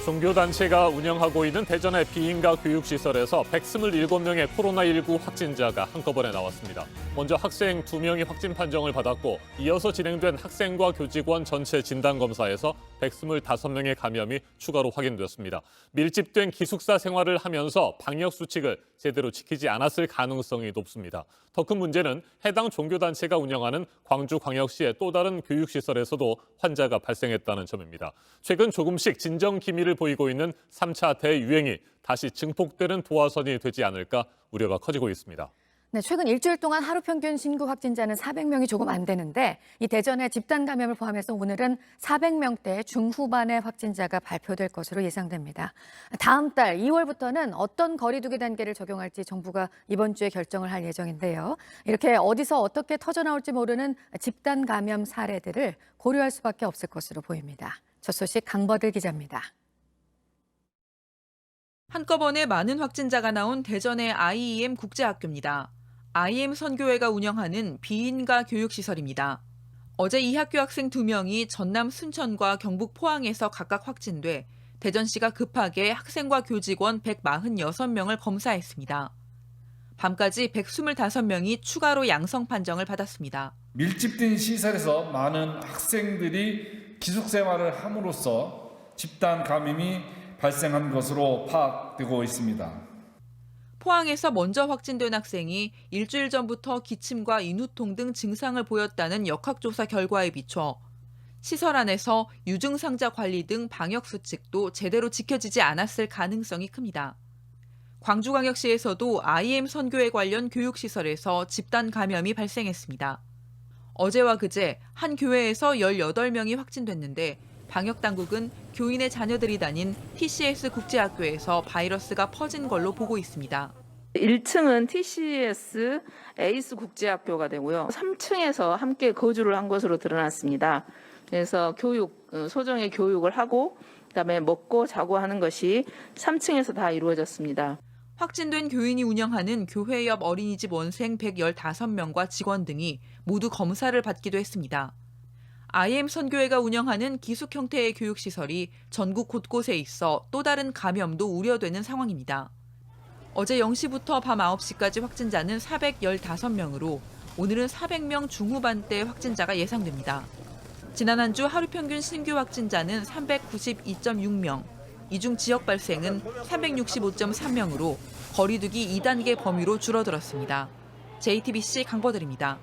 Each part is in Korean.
종교단체가 운영하고 있는 대전의 비인가 교육시설에서 127명의 코로나19 확진자가 한꺼번에 나왔습니다. 먼저 학생 2명이 확진 판정을 받았고 이어서 진행된 학생과 교직원 전체 진단검사에서 125명의 감염이 추가로 확인됐습니다. 밀집된 기숙사 생활을 하면서 방역수칙을 제대로 지키지 않았을 가능성이 높습니다. 더 큰 문제는 해당 종교단체가 운영하는 광주광역시의 또 다른 교육시설에서도 환자가 발생했다는 점입니다. 최근 조금씩 진정 기미를 보이고 있는 3차 대유행이 다시 증폭되는 도화선이 되지 않을까 우려가 커지고 있습니다. 네, 최근 일주일 동안 하루 평균 신규 확진자는 400명이 조금 안 되는데 이 대전의 집단 감염을 포함해서 오늘은 400명대 중후반의 확진자가 발표될 것으로 예상됩니다. 다음 달 2월부터는 어떤 거리 두기 단계를 적용할지 정부가 이번 주에 결정을 할 예정인데요. 이렇게 어디서 어떻게 터져나올지 모르는 집단 감염 사례들을 고려할 수밖에 없을 것으로 보입니다. 첫 소식 강버들 기자입니다. 한꺼번에 많은 확진자가 나온 대전의 IEM 국제학교입니다. IEM 선교회가 운영하는 비인가 교육시설입니다. 어제 이 학교 학생 2명이 전남 순천과 경북 포항에서 각각 확진돼 대전시가 급하게 학생과 교직원 146명을 검사했습니다. 밤까지 125명이 추가로 양성 판정을 받았습니다. 밀집된 시설에서 많은 학생들이 기숙생활을 함으로써 집단 감염이 발생한 것으로 파악되고 있습니다. 포항에서 먼저 확진된 학생이 일주일 전부터 기침과 인후통 등 증상을 보였다는 역학조사 결과에 비춰 시설 안에서 유증상자 관리 등 방역수칙도 제대로 지켜지지 않았을 가능성이 큽니다. 광주광역시에서도 IEM 선교회 관련 교육시설에서 집단 감염이 발생했습니다. 어제와 그제 한 교회에서 18명이 확진됐는데 방역당국은 교인의 자녀들이 다닌 TCS 국제학교에서 바이러스가 퍼진 걸로 보고 있습니다. 1층은 TCS 에이스 국제학교가 되고요. 3층에서 함께 거주를 한 것으로 드러났습니다. 그래서 소정의 교육을 하고 그다음에 먹고 자고 하는 것이 3층에서 다 이루어졌습니다. 확진된 교인이 운영하는 교회 옆 어린이집 원생 115명과 직원 등이 모두 검사를 받기도 했습니다. IEM 선교회가 운영하는 기숙 형태의 교육시설이 전국 곳곳에 있어 또 다른 감염도 우려되는 상황입니다. 어제 0시부터 밤 9시까지 확진자는 415명으로 오늘은 400명 중후반대 확진자가 예상됩니다. 지난 한 주 하루 평균 신규 확진자는 392.6명, 이 중 지역 발생은 365.3명으로 거리두기 2단계 범위로 줄어들었습니다. JTBC 강버들입니다.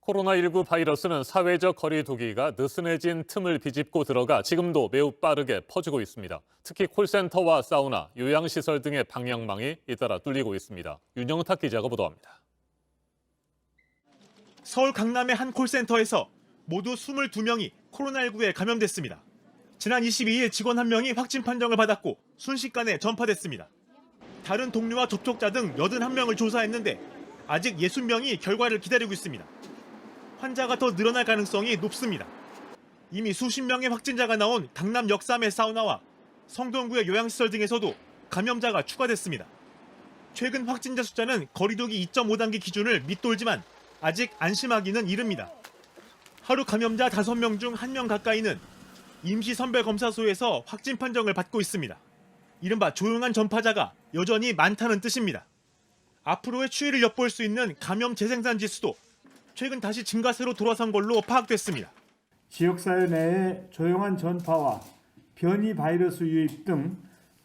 코로나19 바이러스는 사회적 거리 두기가 느슨해진 틈을 비집고 들어가 지금도 매우 빠르게 퍼지고 있습니다. 특히 콜센터와 사우나, 요양시설 등의 방역망이 잇따라 뚫리고 있습니다. 윤영탁 기자가 보도합니다. 서울 강남의 한 콜센터에서 모두 22명이 코로나19에 감염됐습니다. 지난 22일 직원 1명이 확진 판정을 받았고 순식간에 전파됐습니다. 다른 동료와 접촉자 등 81명을 조사했는데 아직 60명이 결과를 기다리고 있습니다. 환자가 더 늘어날 가능성이 높습니다. 이미 수십 명의 확진자가 나온 강남 역삼의 사우나와 성동구의 요양시설 등에서도 감염자가 추가됐습니다. 최근 확진자 숫자는 거리두기 2.5단계 기준을 밑돌지만 아직 안심하기는 이릅니다. 하루 감염자 5명 중 1명 가까이는 임시선별검사소에서 확진 판정을 받고 있습니다. 이른바 조용한 전파자가 여전히 많다는 뜻입니다. 앞으로의 추이를 엿볼 수 있는 감염 재생산 지수도 최근 다시 증가세로 돌아선 걸로 파악됐습니다. 지역사회 내의 조용한 전파와 변이 바이러스 유입 등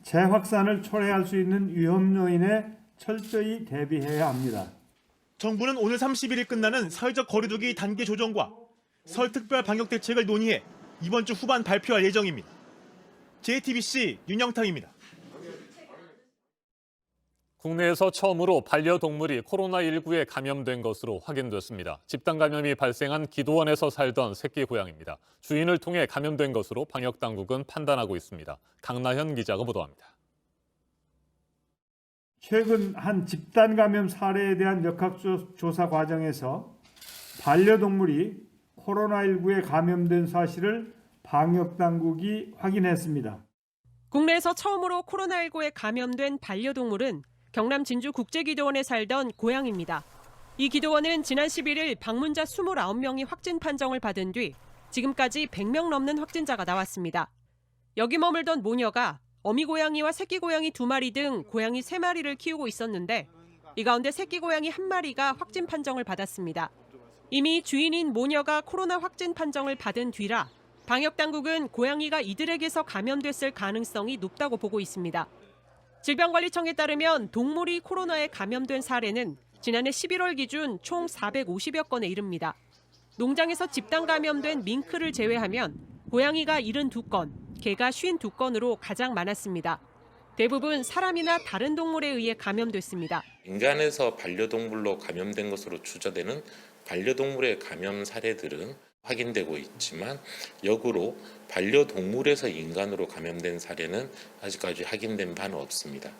재확산을 초래할 수 있는 위험 요인에 철저히 대비해야 합니다. 정부는 오늘 31일 끝나는 사회적 거리두기 단계 조정과 설 특별 방역 대책을 논의해 이번 주 후반 발표할 예정입니다. JTBC 윤영탁입니다. 국내에서 처음으로 반려동물이 코로나19에 감염된 것으로 확인됐습니다. 집단 감염이 발생한 기도원에서 살던 새끼 고양이입니다. 주인을 통해 감염된 것으로 방역당국은 판단하고 있습니다. 강나현 기자가 보도합니다. 최근 한 집단 감염 사례에 대한 역학조사 과정에서 반려동물이 코로나19에 감염된 사실을 방역당국이 확인했습니다. 국내에서 처음으로 코로나19에 감염된 반려동물은 경남 진주 국제기도원에 살던 고양이입니다. 이 기도원은 지난 11일 방문자 29명이 확진 판정을 받은 뒤 지금까지 100명 넘는 확진자가 나왔습니다. 여기 머물던 모녀가 어미 고양이와 새끼 고양이 2마리 등 고양이 3마리를 키우고 있었는데 이 가운데 새끼 고양이 1마리가 확진 판정을 받았습니다. 이미 주인인 모녀가 코로나 확진 판정을 받은 뒤라 방역당국은 고양이가 이들에게서 감염됐을 가능성이 높다고 보고 있습니다. 질병관리청에 따르면 동물이 코로나에 감염된 사례는 지난해 11월 기준 총 450여 건에 이릅니다. 농장에서 집단 감염된 밍크를 제외하면 고양이가 72건, 개가 52건으로 가장 많았습니다. 대부분 사람이나 다른 동물에 의해 감염됐습니다. 인간에서 반려동물로 감염된 것으로 추정되는 반려동물의 감염 사례들은 확인되고 있지만 역으로 반려동물에서 인간으로 감염된 사례는 아직까지 확인된 바는 없습니다.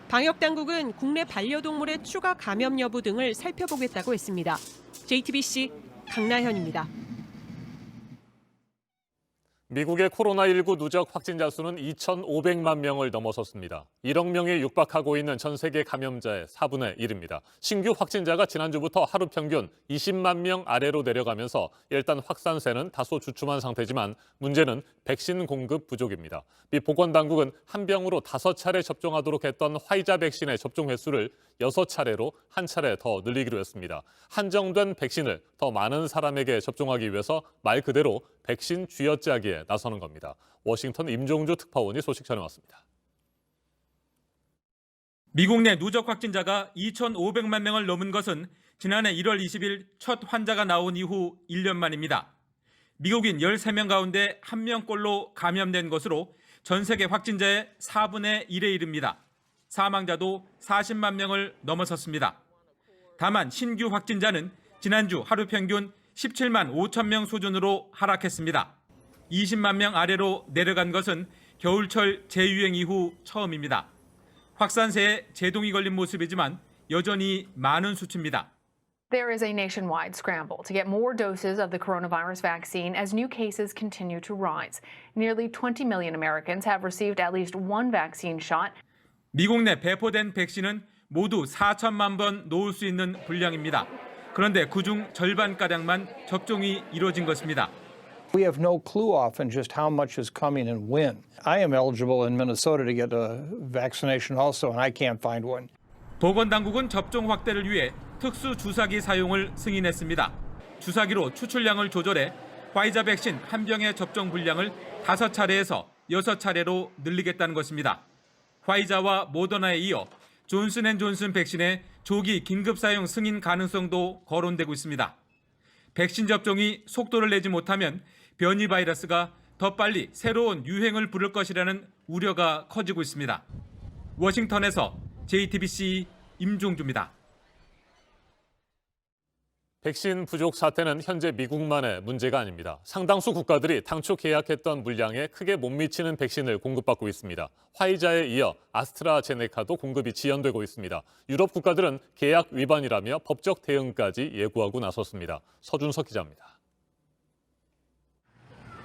방역당국은 국내 반려동물의 추가 감염 여부 등을 살펴보겠다고 했습니다. JTBC 강나현입니다. 미국의 코로나19 누적 확진자 수는 2,500만 명을 넘어섰습니다. 1억 명에 육박하고 있는 전 세계 감염자의 4분의 1입니다. 신규 확진자가 지난주부터 하루 평균 20만 명 아래로 내려가면서 일단 확산세는 다소 주춤한 상태지만 문제는 백신 공급 부족입니다. 미 보건당국은 한 병으로 5차례 접종하도록 했던 화이자 백신의 접종 횟수를 6차례로 한 차례 더 늘리기로 했습니다. 한정된 백신을 더 많은 사람에게 접종하기 위해서 말 그대로 백신 쥐어짜기에 나서는 겁니다. 워싱턴 임종주 특파원이 소식 전해왔습니다. 미국 내 누적 확진자가 2,500만 명을 넘은 것은 지난해 1월 20일 첫 환자가 나온 이후 1년 만입니다. 미국인 13명 가운데 1명꼴로 감염된 것으로 전 세계 확진자의 4분의 1에 이릅니다. 사망자도 40만 명을 넘어섰습니다. 다만 신규 확진자는 지난주 하루 평균 17만 5천 명 수준으로 하락했습니다. 20만 명 아래로 내려간 것은 겨울철 재유행 이후 처음입니다. 확산세에 제동이 걸린 모습이지만 여전히 많은 수치입니다. There is a nationwide scramble to get more doses of the coronavirus vaccine as new cases continue to rise. Nearly 20 million Americans have received at least one vaccine shot. 미국 내 배포된 백신은 모두 4천만 번 놓을 수 있는 분량입니다. 그런데 그중 절반가량만 접종이 이루어진 것입니다. We have no clue often just how much is coming and when. I am eligible in Minnesota to get a vaccination also, and I can't find one. 보건당국은 접종 확대를 위해 특수 주사기 사용을 승인했습니다. 주사기로 추출량을 조절해 화이자 백신 한 병의 접종 분량을 5차례에서 6차례로 늘리겠다는 것입니다. 화이자와 모더나에 이어 존슨앤존슨 백신의 조기 긴급 사용 승인 가능성도 거론되고 있습니다. 백신 접종이 속도를 내지 못하면 변이 바이러스가 더 빨리 새로운 유행을 부를 것이라는 우려가 커지고 있습니다. 워싱턴에서 JTBC 임종주입니다. 백신 부족 사태는 현재 미국만의 문제가 아닙니다. 상당수 국가들이 당초 계약했던 물량에 크게 못 미치는 백신을 공급받고 있습니다. 화이자에 이어 아스트라제네카도 공급이 지연되고 있습니다. 유럽 국가들은 계약 위반이라며 법적 대응까지 예고하고 나섰습니다. 서준석 기자입니다.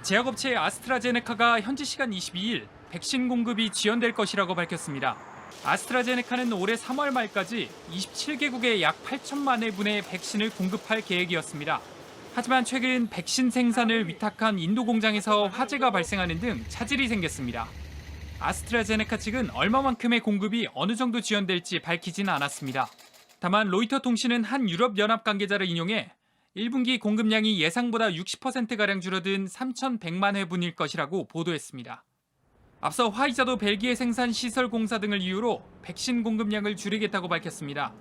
제약업체 아스트라제네카가 현지 시간 22일 백신 공급이 지연될 것이라고 밝혔습니다. 아스트라제네카는 올해 3월 말까지 27개국에 약 8천만 회분의 백신을 공급할 계획이었습니다. 하지만 최근 백신 생산을 위탁한 인도 공장에서 화재가 발생하는 등 차질이 생겼습니다. 아스트라제네카 측은 얼마만큼의 공급이 어느 정도 지연될지 밝히지는 않았습니다. 다만 로이터 통신은 한 유럽연합 관계자를 인용해 1분기 공급량이 예상보다 60%가량 줄어든 3,100만 회분일 것이라고 보도했습니다. 앞서 화이자도 벨기에 생산 시설 공사 등을 이유로 백신 공급량을 줄이겠다고 밝혔습니다.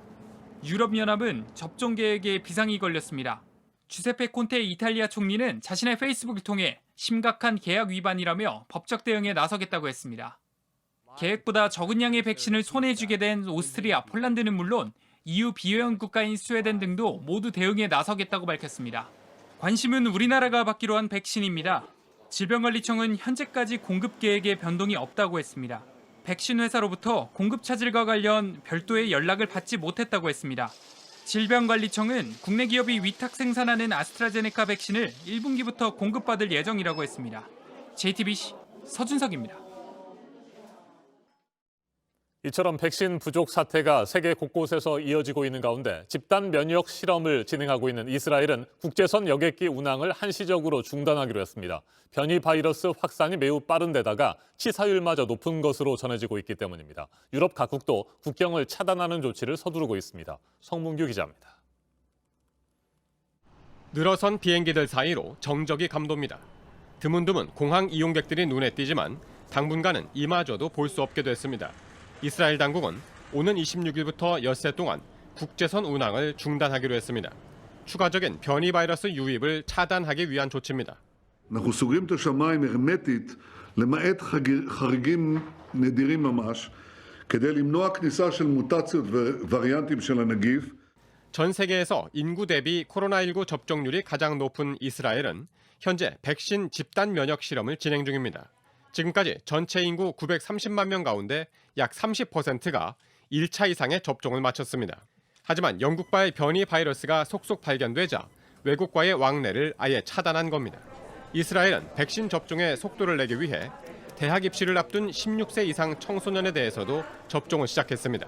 유럽연합은 접종 계획에 비상이 걸렸습니다. 주세페 콘테 이탈리아 총리는 자신의 페이스북을 통해 심각한 계약 위반이라며 법적 대응에 나서겠다고 했습니다. 계획보다 적은 양의 백신을 손에 쥐게 된 오스트리아, 폴란드는 물론 EU 비회원 국가인 스웨덴 등도 모두 대응에 나서겠다고 밝혔습니다. 관심은 우리나라가 받기로 한 백신입니다. 질병관리청은 현재까지 공급 계획에 변동이 없다고 했습니다. 백신 회사로부터 공급 차질과 관련 별도의 연락을 받지 못했다고 했습니다. 질병관리청은 국내 기업이 위탁 생산하는 아스트라제네카 백신을 1분기부터 공급받을 예정이라고 했습니다. JTBC 서준석입니다. 이처럼 백신 부족 사태가 세계 곳곳에서 이어지고 있는 가운데 집단 면역 실험을 진행하고 있는 이스라엘은 국제선 여객기 운항을 한시적으로 중단하기로 했습니다. 변이 바이러스 확산이 매우 빠른 데다가 치사율마저 높은 것으로 전해지고 있기 때문입니다. 유럽 각국도 국경을 차단하는 조치를 서두르고 있습니다. 성문규 기자입니다. 늘어선 비행기들 사이로 정적이 감돕니다. 드문드문 공항 이용객들이 눈에 띄지만 당분간은 이마저도 볼 수 없게 됐습니다. 이스라엘 당국은 오는 26일부터 엿새 동안 국제선 운항을 중단하기로 했습니다. 추가적인 변이 바이러스 유입을 차단하기 위한 조치입니다. אנחנו סוגרים את השמיים הרמטית למעט חריגים נדירים ממש כדי למנוע כניסה של מוטציות ווריאנטים של הנגיף. 전 세계에서 인구 대비 코로나19 접종률이 가장 높은 이스라엘은 현재 백신 집단 면역 실험을 진행 중입니다. 지금까지 전체 인구 930만 명 가운데 약 30%가 1차 이상의 접종을 마쳤습니다. 하지만 영국발 변이 바이러스가 속속 발견되자 외국과의 왕래를 아예 차단한 겁니다. 이스라엘은 백신 접종에 속도를 내기 위해 대학 입시를 앞둔 16세 이상 청소년에 대해서도 접종을 시작했습니다.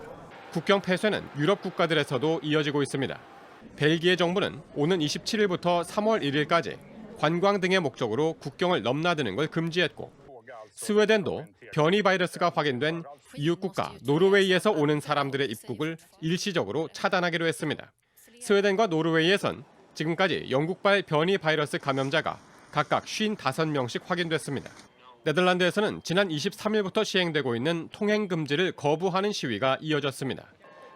국경 폐쇄는 유럽 국가들에서도 이어지고 있습니다. 벨기에 정부는 오는 27일부터 3월 1일까지 관광 등의 목적으로 국경을 넘나드는 걸 금지했고, 스웨덴도 변이 바이러스가 확인된 이웃 국가 노르웨이에서 오는 사람들의 입국을 일시적으로 차단하기로 했습니다. 스웨덴과 노르웨이에선 지금까지 영국발 변이 바이러스 감염자가 각각 55명씩 확인됐습니다. 네덜란드에서는 지난 23일부터 시행되고 있는 통행 금지를 거부하는 시위가 이어졌습니다.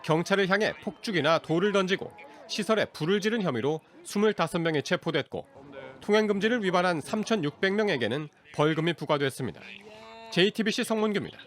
경찰을 향해 폭죽이나 돌을 던지고 시설에 불을 지른 혐의로 25명이 체포됐고, 통행 금지를 위반한 3,600명에게는 벌금이 부과됐습니다. JTBC 성문규입니다.